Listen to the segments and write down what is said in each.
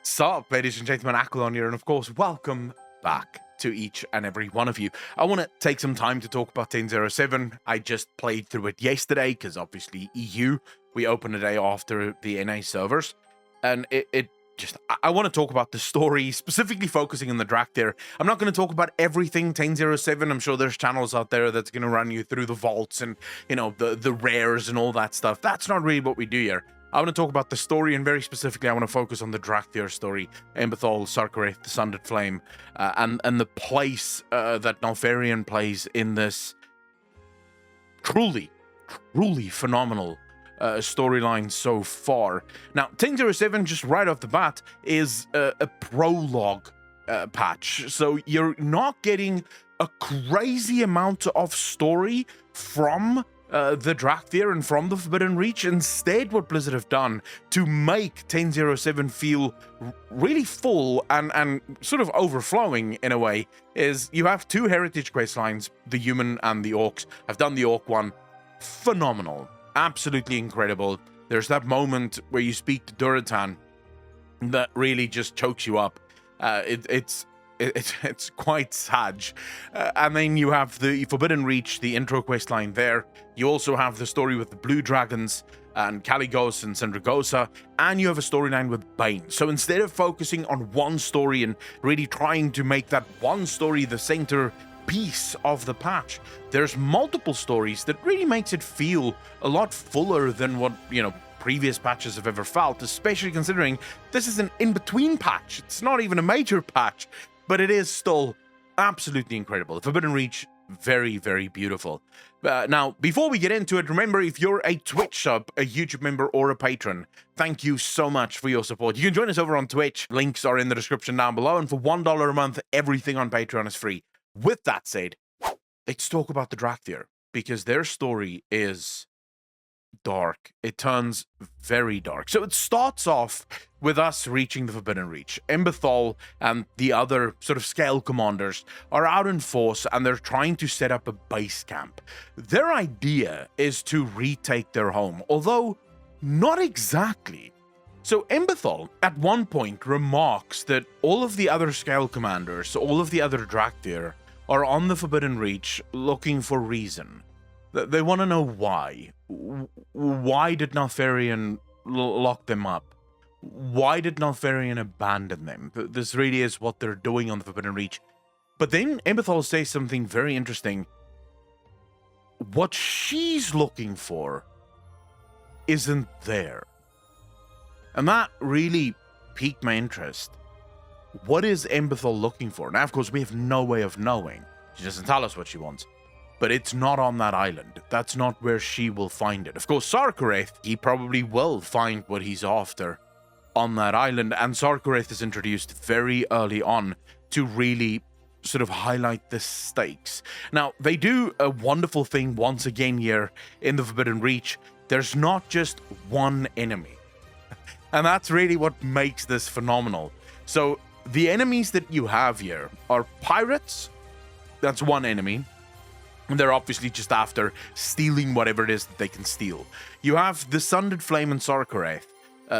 Sup, ladies and gentlemen, Aquilon here, and of course, welcome back to each and every one of you. I want to take some time to talk about 10.07. I just played through it yesterday, because obviously EU, we opened a day after the NA servers, and I want to talk about the story, specifically focusing on the Dracthyr. I'm not going to talk about everything 10.07. I'm sure there's channels out there that's going to run you through the vaults and, you know, the rares and all that stuff. That's not really what we do here. I want to talk about the story, and very specifically, I want to focus on the Dracthyr story, Emberthal, Sarkareth, the Sundered Flame, and the place that Nalfarian plays in this truly phenomenal storyline so far. Now, 10.07, just right off the bat, is a prologue patch, so you're not getting a crazy amount of story from the Dracthyr and from the Forbidden Reach. Instead, what Blizzard have done to make 10.07 feel really full and sort of overflowing in a way is you have two heritage quest lines, the human and the orcs. I've done the orc one. Phenomenal. Absolutely incredible. There's that moment where you speak to Duratan that really just chokes you up. It's quite sad. And then you have the Forbidden Reach, the intro quest line there. You also have the story with the Blue Dragons and Kaligos and Sendragosa, and you have a storyline with Bane. So instead of focusing on one story and really trying to make that one story the center piece of the patch, there's multiple stories that really makes it feel a lot fuller than what, you know, previous patches have ever felt, especially considering this is an in-between patch. It's not even a major patch, but it is still absolutely incredible. The Forbidden Reach, very, very beautiful. Now, before we get into it, remember, if you're a Twitch sub, a YouTube member, or a patron, thank you so much for your support. You can join us over on Twitch. Links are in the description down below, and for $1 a month, everything on Patreon is free. With that said, let's talk about the Dracthyr, because their story is dark. It turns very dark. So it starts off with us reaching the Forbidden Reach. Emberthal and the other sort of scale commanders are out in force, and they're trying to set up a base camp. Their idea is to retake their home, although not exactly. So Emberthal at one point remarks that all of the other scale commanders, all of the other Dracthyr, are on the Forbidden Reach looking for reason. They want to know why. Why did Nalfarian lock them up? Why did Nalfarian abandon them? This really is what they're doing on the Forbidden Reach. But then Emberthal says something very interesting. What she's looking for isn't there. And that really piqued my interest. What is Emberthal looking for? Now, of course, we have no way of knowing. She doesn't tell us what she wants. But it's not on that island. That's not where she will find it. Of course, Sarkareth, he probably will find what he's after on that island. And Sarkareth is introduced very early on to really sort of highlight the stakes. Now, they do a wonderful thing once again here in the Forbidden Reach. There's not just one enemy. And that's really what makes this phenomenal. So the enemies that you have here are pirates. That's one enemy. And they're obviously just after stealing whatever it is that they can steal. You have the Sundered Flame and Sarkareth.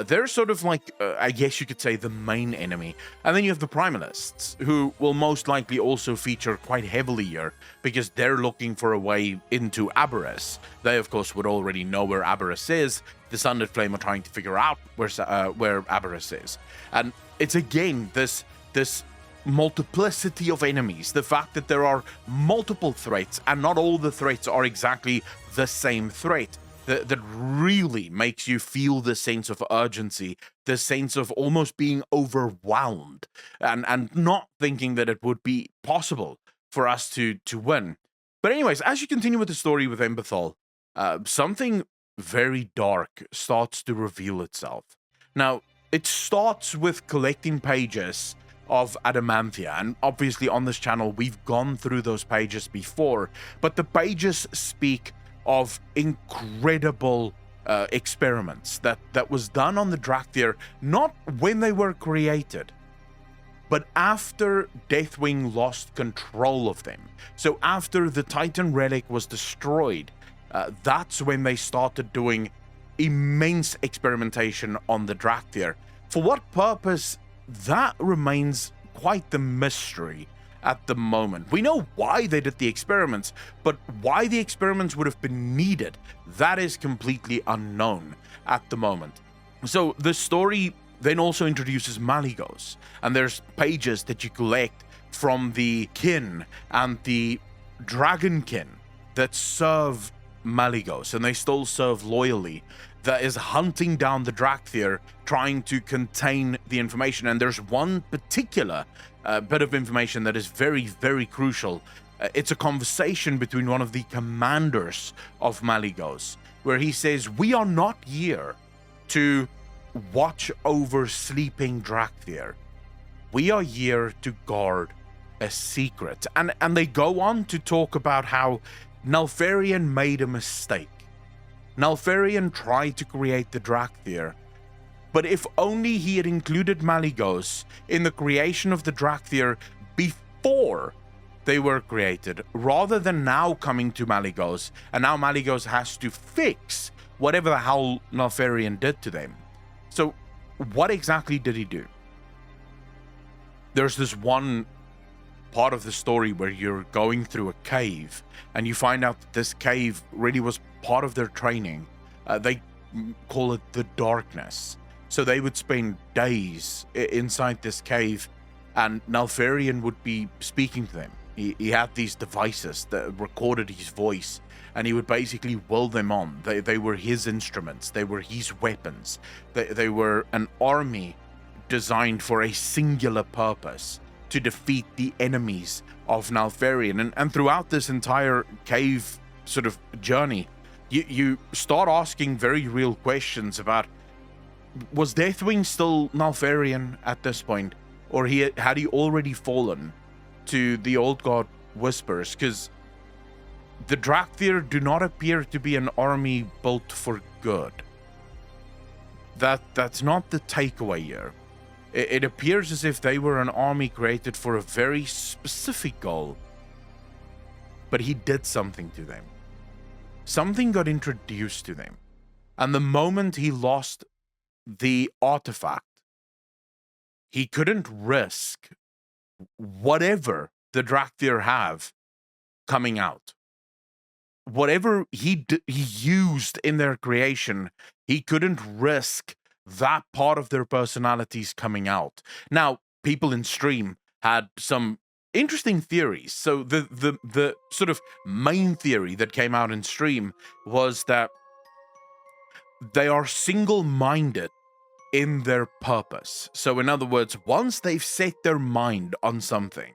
They're sort of like, I guess you could say, the main enemy. And then you have the Primalists, who will most likely also feature quite heavily here, because they're looking for a way into Aberrus. They, of course, would already know where Aberrus is. The Sundered Flame are trying to figure out where Aberrus is. And it's, again, this multiplicity of enemies, the fact that there are multiple threats and not all the threats are exactly the same threat, that really makes you feel the sense of urgency, the sense of almost being overwhelmed and not thinking that it would be possible for us to win. But anyways, as you continue with the story with Emberthal, something very dark starts to reveal itself. Now, it starts with collecting pages of Adamantia, and obviously on this channel we've gone through those pages before, but the pages speak of incredible experiments that was done on the Dracthyr, not when they were created, but after Deathwing lost control of them. So after the Titan relic was destroyed, that's when they started doing immense experimentation on the Dracthyr. For what purpose that remains quite the mystery at the moment. We know why they did the experiments, but why the experiments would have been needed, that is completely unknown at the moment. So the story then also introduces Maligos, and there's pages that you collect from the kin and the dragonkin that serve Maligos, and they still serve loyally, that is hunting down the Dracthyr, trying to contain the information. And there's one particular bit of information that is very, very crucial. It's a conversation between one of the commanders of Maligos, where he says, "We are not here to watch over sleeping Dracthyr. We are here to guard a secret." And they go on to talk about how Neltharion made a mistake. Neltharion tried to create the Dracthyr, but if only he had included Maligos in the creation of the Dracthyr before they were created, rather than now coming to Maligos, and now Maligos has to fix whatever the hell Neltharion did to them. So what exactly did he do? There's this one part of the story where you're going through a cave and you find out that this cave really was part of their training. They call it the darkness. So they would spend days inside this cave, and Neltharion would be speaking to them. He had these devices that recorded his voice, and he would basically will them on. They were his instruments. They were his weapons. They were an army designed for a singular purpose, to defeat the enemies of Neltharion. And throughout this entire cave sort of journey, you start asking very real questions about, was Deathwing still Neltharion at this point? Or had he already fallen to the old god Whispers? Because the Dracthyr do not appear to be an army built for good. That's not the takeaway here. It appears as if they were an army created for a very specific goal. But he did something to them. Something got introduced to them. And the moment he lost the artifact, he couldn't risk whatever the Dracthyr have coming out. Whatever he used in their creation, he couldn't risk that part of their personalities coming out. Now, people in stream had some interesting theories. So the sort of main theory that came out in stream was that they are single-minded in their purpose. So in other words, once they've set their mind on something,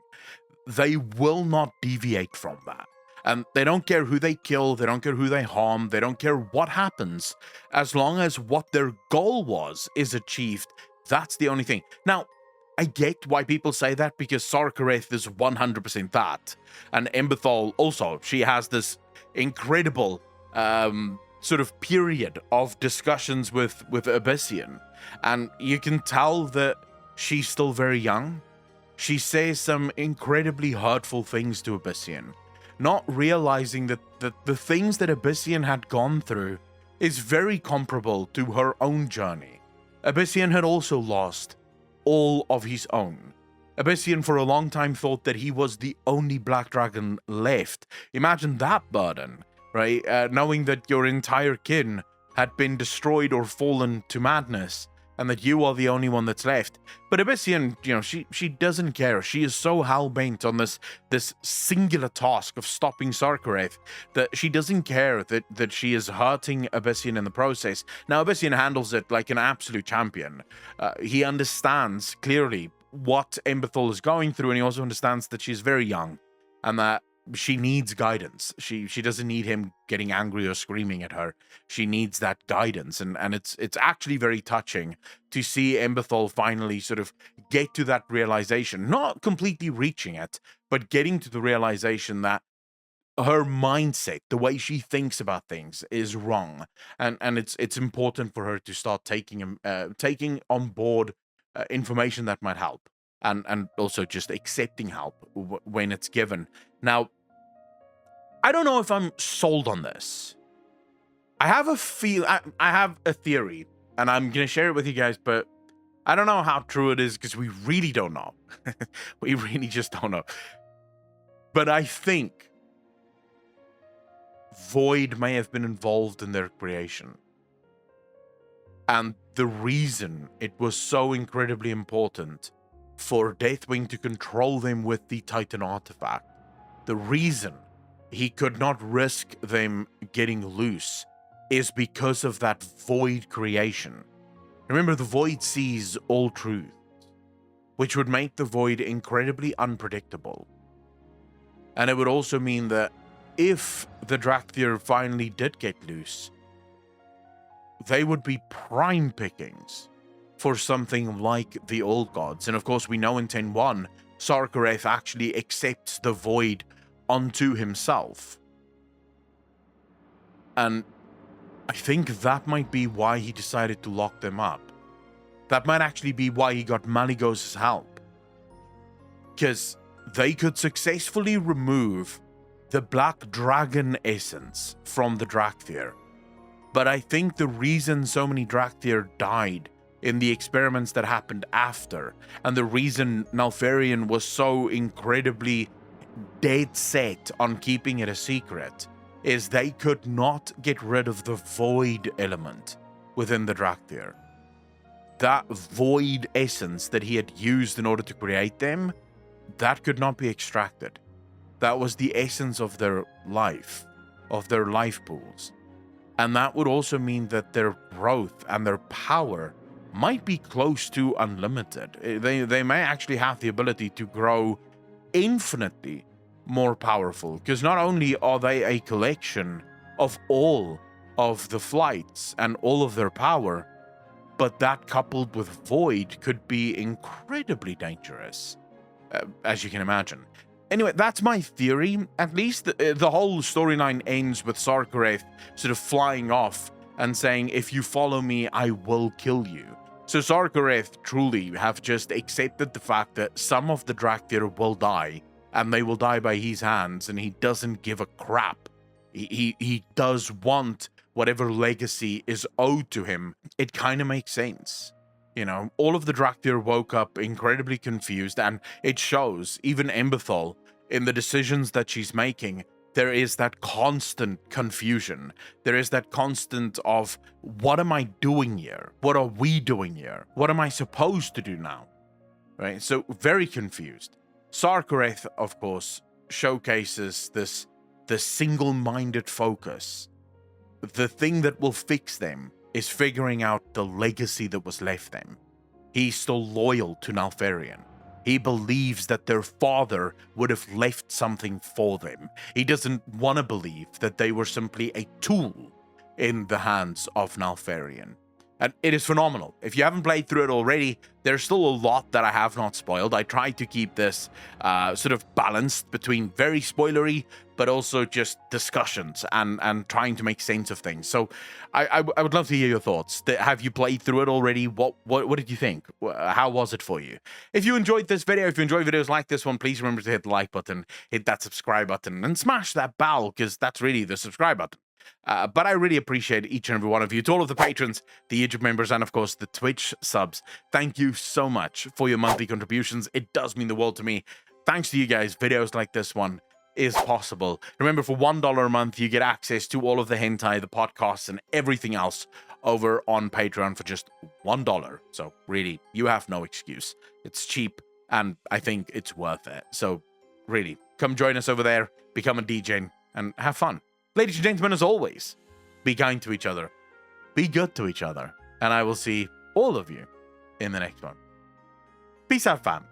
they will not deviate from that. And they don't care who they kill, they don't care who they harm, they don't care what happens. As long as what their goal was is achieved, that's the only thing. Now, I get why people say that, because Sarkareth is 100% that. And Emberthal also, she has this incredible sort of period of discussions with Abyssian. And you can tell that she's still very young. She says some incredibly hurtful things to Abyssian, not realizing that the things that Abyssian had gone through is very comparable to her own journey. Abyssian had also lost all of his own. Abyssian for a long time thought that he was the only black dragon left. Imagine that burden, right? Knowing that your entire kin had been destroyed or fallen to madness, and that you are the only one that's left. But Abyssian, you know, she doesn't care. She is so hell-bent on this singular task of stopping Sarkareth that she doesn't care that she is hurting Abyssian in the process. Now, Abyssian handles it like an absolute champion. He understands clearly what Emberthal is going through, and he also understands that she's very young, and that she needs guidance. She doesn't need him getting angry or screaming at her. She needs that guidance, and it's actually very touching to see Emberthal finally sort of get to that realization, not completely reaching it, but getting to the realization that her mindset, the way she thinks about things, is wrong, and it's important for her to start taking on board information that might help, and also just accepting help when it's given. Now, I don't know if I'm sold on this. I have a theory, and I'm going to share it with you guys, but I don't know how true it is because we really don't know. We really just don't know. But I think Void may have been involved in their creation. And the reason it was so incredibly important for Deathwing to control them with the Titan artifact, the reason he could not risk them getting loose is because of that Void creation. Remember, the Void sees all truth, which would make the Void incredibly unpredictable. And it would also mean that if the Dracthyr finally did get loose, they would be prime pickings for something like the Old Gods. And of course, we know in 10.1, Sarkareth actually accepts the Void onto himself. And I think that might be why he decided to lock them up. That might actually be why he got Maligos' help. Because they could successfully remove the Black Dragon essence from the Dracthyr. But I think the reason so many Dracthyr died in the experiments that happened after, and the reason Nalfarian was so incredibly dead set on keeping it a secret, is they could not get rid of the Void element within the Dracthyr. That Void essence that he had used in order to create them, that could not be extracted. That was the essence of their life pools. And that would also mean that their growth and their power might be close to unlimited. They may actually have the ability to grow infinitely more powerful, because not only are they a collection of all of the flights and all of their power, but that coupled with Void could be incredibly dangerous, as you can imagine. Anyway, that's my theory. At least the whole storyline ends with Sarkareth sort of flying off and saying, if you follow me, I will kill you. So Sarkareth truly have just accepted the fact that some of the Dracthyr will die, and they will die by his hands, and he doesn't give a crap. He does want whatever legacy is owed to him. It kind of makes sense. You know, all of the Dracthyr woke up incredibly confused, and it shows, even Emberthal, in the decisions that she's making, there is that constant confusion. There is that constant of, what am I doing here? What are we doing here? What am I supposed to do now? Right? So, very confused. Sarkareth, of course, showcases this single-minded focus. The thing that will fix them is figuring out the legacy that was left them. He's still loyal to Nalfarian. He believes that their father would have left something for them. He doesn't want to believe that they were simply a tool in the hands of Nalfarian. And it is phenomenal. If you haven't played through it already, there's still a lot that I have not spoiled. I tried to keep this sort of balanced between very spoilery, but also just discussions and trying to make sense of things. So I would love to hear your thoughts. Have you played through it already? What did you think? How was it for you? If you enjoyed this video, if you enjoy videos like this one, please remember to hit the like button, hit that subscribe button, and smash that bell, because that's really the subscribe button. But I really appreciate each and every one of you. To all of the patrons, the YouTube members, and of course the Twitch subs, thank you so much for your monthly contributions. It does mean the world to me. Thanks to you guys, videos like this one is possible. Remember, for $1 a month, you get access to all of the hentai, the podcasts, and everything else over on Patreon for just $1. So really, you have no excuse. It's cheap, and I think it's worth it. So really, come join us over there, become a DJ, and have fun. Ladies and gentlemen, as always, be kind to each other, be good to each other, and I will see all of you in the next one. Peace out, fam.